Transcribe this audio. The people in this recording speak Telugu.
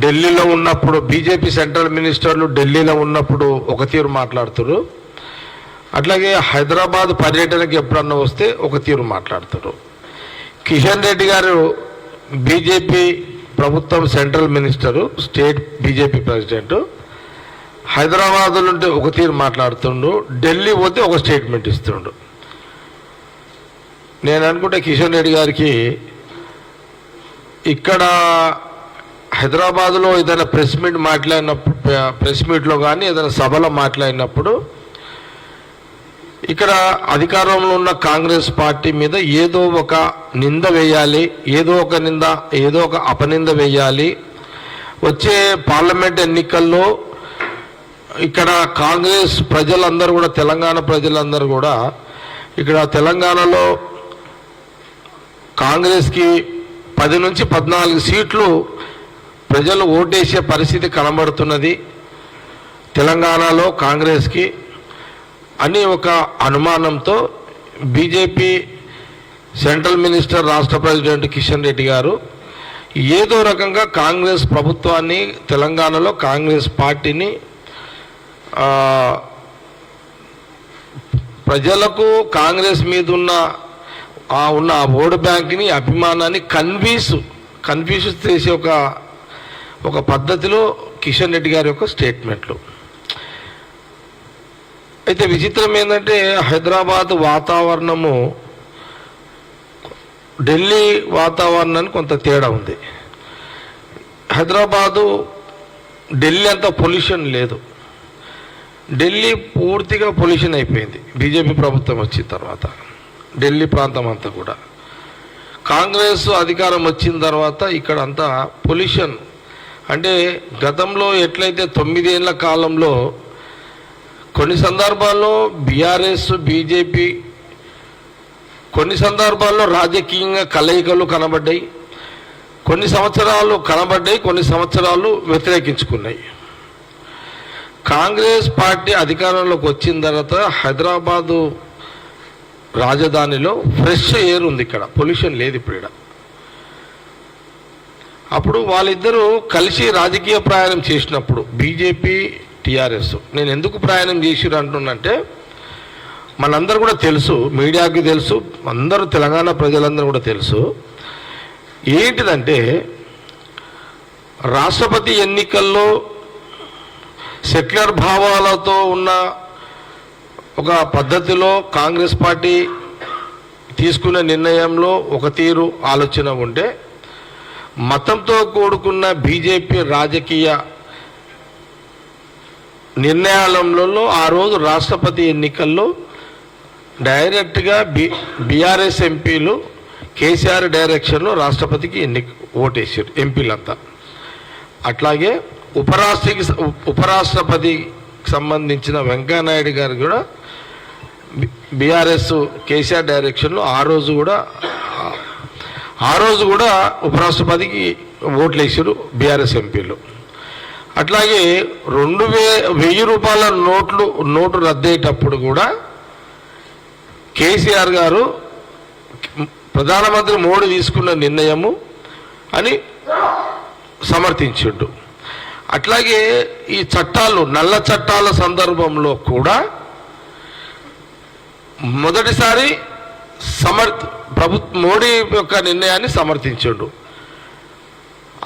ఢిల్లీలో ఉన్నప్పుడు బీజేపీ సెంట్రల్ మినిస్టర్లు ఢిల్లీలో ఉన్నప్పుడు ఒక తీరు మాట్లాడుతారు, అట్లాగే హైదరాబాద్ పర్యటనకి ఎప్పుడన్నా వస్తే ఒక తీరు మాట్లాడతారు. కిషన్ రెడ్డి గారు బీజేపీ ప్రభుత్వం central minister, state BJP president, హైదరాబాద్లో ఉంటే ఒక తీరు మాట్లాడుతుండు, ఢిల్లీ పోతే ఒక స్టేట్మెంట్ ఇస్తుండు. నేను అనుకుంటే కిషన్ రెడ్డి గారికి ఇక్కడ హైదరాబాద్లో ఏదైనా ప్రెస్ మీట్లో కానీ ఏదైనా సభలో మాట్లాడినప్పుడు ఇక్కడ అధికారంలో ఉన్న కాంగ్రెస్ పార్టీ మీద ఏదో ఒక నింద వేయాలి, ఏదో ఒక అపనింద వేయాలి. వచ్చే పార్లమెంట్ ఎన్నికల్లో ఇక్కడ కాంగ్రెస్ ప్రజలందరూ కూడా, తెలంగాణ ప్రజలందరూ కూడా ఇక్కడ తెలంగాణలో కాంగ్రెస్కి 10 నుంచి 14 సీట్లు ప్రజలు ఓటేసే పరిస్థితి కనబడుతున్నది తెలంగాణలో కాంగ్రెస్కి అని ఒక అనుమానంతో బీజేపీ సెంట్రల్ మినిస్టర్, రాష్ట్ర ప్రెసిడెంట్ కిషన్ రెడ్డి గారు ఏదో రకంగా కాంగ్రెస్ ప్రభుత్వాన్ని, తెలంగాణలో కాంగ్రెస్ పార్టీని ప్రజలకు కాంగ్రెస్ మీద ఉన్న ఓటు బ్యాంక్ని, అభిమానాన్ని కన్ఫ్యూజ్ చేసే ఒక పద్ధతిలో కిషన్ రెడ్డి గారి యొక్క స్టేట్మెంట్లు. అయితే విచిత్రం ఏంటంటే హైదరాబాద్ వాతావరణము ఢిల్లీ వాతావరణానికి కొంత తేడా ఉంది. హైదరాబాదు ఢిల్లీ అంత పొల్యూషన్ లేదు, ఢిల్లీ పూర్తిగా పొల్యూషన్ అయిపోయింది బీజేపీ ప్రభుత్వం వచ్చిన తర్వాత. ఢిల్లీ ప్రాంతం అంతా కూడా కాంగ్రెస్ అధికారం వచ్చిన తర్వాత ఇక్కడ అంతా పొల్యూషన్. అంటే గతంలో ఎట్లయితే 9 ఏళ్ల కాలంలో కొన్ని సందర్భాల్లో బీఆర్ఎస్, బీజేపీ కొన్ని సందర్భాల్లో రాజకీయంగా కలయికలు కనబడ్డాయి, కొన్ని సంవత్సరాలు కనబడ్డాయి, కొన్ని సంవత్సరాలు వ్యతిరేకించుకున్నాయి. కాంగ్రెస్ పార్టీ అధికారంలోకి వచ్చిన తర్వాత హైదరాబాదు రాజధానిలో ఫ్రెష్ ఎయిర్ ఉంది, ఇక్కడ పొల్యూషన్ లేదు ఇప్పుడు ఇక్కడ. అప్పుడు వాళ్ళిద్దరూ కలిసి రాజకీయ ప్రయాణం చేసినప్పుడు బీజేపీ, టీఆర్ఎస్, నేను ఎందుకు ప్రయాణం చేసిరు అంటున్నంటే మనందరూ కూడా తెలుసు, మీడియాకి తెలుసు, అందరూ తెలంగాణ ప్రజలందరూ కూడా తెలుసు. ఏంటిదంటే రాష్ట్రపతి ఎన్నికల్లో సెక్యులర్ భావాలతో ఉన్న ఒక పద్ధతిలో కాంగ్రెస్ పార్టీ తీసుకునే నిర్ణయంలో ఒక తీరు ఆలోచన ఉంటే, మతంతో కూడుకున్న బీజేపీ రాజకీయ నిర్ణయాలలో ఆ రోజు రాష్ట్రపతి ఎన్నికల్లో డైరెక్ట్గా బీఆర్ఎస్ ఎంపీలు కేసీఆర్ డైరెక్షన్లో రాష్ట్రపతికి ఓటేసారు ఎంపీలంతా. అట్లాగే ఉపరాష్ట్రపతికి సంబంధించిన వెంకయ్యనాయుడు గారు కూడా బీఆర్ఎస్ కేసీఆర్ డైరెక్షన్లో ఆ రోజు కూడా ఉపరాష్ట్రపతికి ఓట్లు వేసారు బీఆర్ఎస్ ఎంపీలు. అట్లాగే 1000 రూపాయల నోటు రద్దయ్యేటప్పుడు కూడా కేసీఆర్ గారు ప్రధానమంత్రి మోడీ తీసుకున్న నిర్ణయము అని సమర్థించిండు. అట్లాగే ఈ చట్టాలు, నల్ల చట్టాల సందర్భంలో కూడా మొదటిసారి మోడీ యొక్క నిర్ణయాన్ని సమర్థించిండు.